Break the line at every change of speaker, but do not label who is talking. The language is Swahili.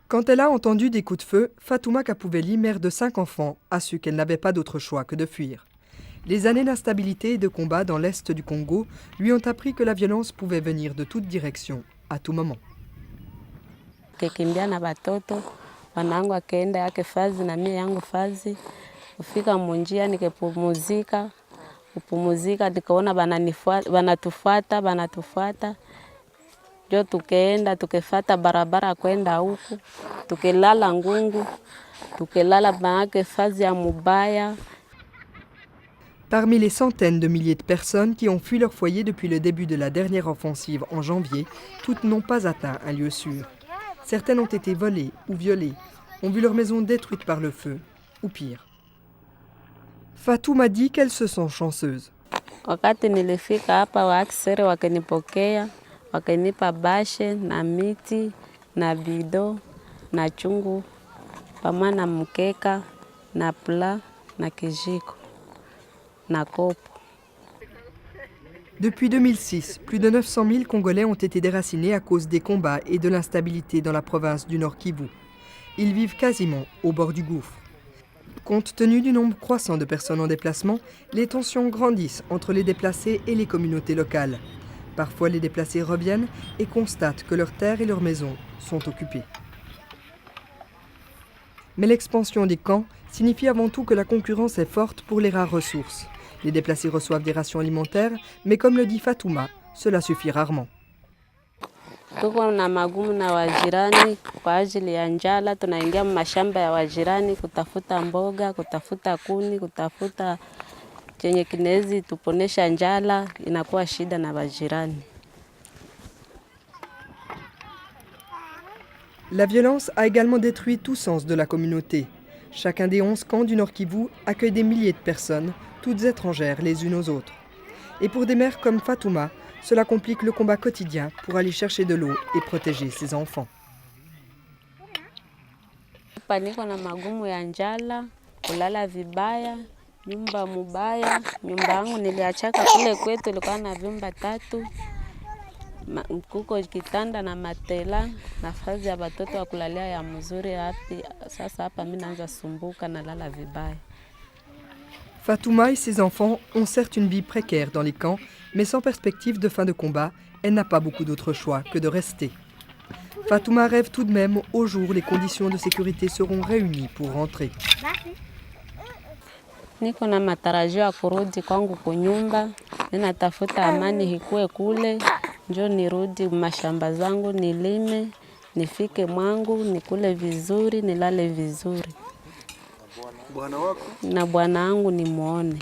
Quand elle a entendu des coups de feu, Fatouma Kapouveli, mère de 5 enfants, a su qu'elle n'avait pas d'autre choix que de fuir. Les années d'instabilité et de combat dans l'est du Congo lui ont appris que la violence pouvait venir de toutes directions, à tout moment.
Nikikimbia na watoto, wanangu akaenda yake fazi na mimi yangu fazi. Kufika munjia nikipumuzika, nikaona banatufuata. Jo tukaenda, tukefuata barabara kwenda huku, tukelala Ngungu, tukelala baake fazi ya Mubaya.
Parmi les centaines de milliers de personnes qui ont fui leur foyer depuis le début de la dernière offensive en janvier, toutes n'ont pas atteint un lieu sûr. Certaines ont été volées ou violées, ont vu leur maison détruite par le feu, ou pire. Fatou m'a dit qu'elle se sent chanceuse.
Wakati nilifika hapa waaksere wakanipokea, wakanipa bashe na miti na bido na chungu, pamoja na mkeka na pla na kijiko na kopo.
Depuis 2006, plus de 900 000 Congolais ont été déracinés à cause des combats et de l'instabilité dans la province du Nord Kivu. Ils vivent quasiment au bord du gouffre. Compte tenu du nombre croissant de personnes en déplacement, les tensions grandissent entre les déplacés et les communautés locales. Parfois, les déplacés reviennent et constatent que leurs terres et leurs maisons sont occupées. Mais l'expansion des camps signifie avant tout que la concurrence est forte pour les rares ressources. Les déplacés reçoivent des rations alimentaires, mais comme le dit Fatouma, cela suffit rarement.
Tuko na magumu na wajirani kwa ajili ya njala, tunaingia mashamba ya wajirani kutafuta mboga, kutafuta kuni, kutafuta chenye kinezi tuponesha njala, inakuwa shida na wajirani.
La violence a également détruit tout sens de la communauté. Chacun des 11 camps du Nord Kivu accueille des milliers de personnes, toutes étrangères les unes aux autres. Et pour des mères comme Fatouma, cela complique le combat quotidien pour aller chercher de l'eau et protéger ses enfants.
Niko na magumu ya njala, kulala vibaya, nyumba mubaya, nyumba yangu niliachaka kule kwetu ilikuwa na vyumba 3. Kuko kitanda na matela, nafasi ya watoto wa kulalia ya mzuri hapi. Sasa hapa mimi naanza sumbuka na lala vibaya.
Fatouma et ses enfants ont certes une vie précaire dans les camps, mais sans perspective de fin de combat, elle n'a pas beaucoup d'autre choix que de rester. Fatouma rêve tout de même au jour où les conditions de sécurité seront réunies pour rentrer.
Niko na matarajio ya kurudi kwangu kunyumba, ninatafuta amani hikue kule, njo nirudi mashamba zangu nilime, nifike mwangu, nikule vizuri, nilale vizuri.
Bwana wako?
Na bwana wangu nimuone.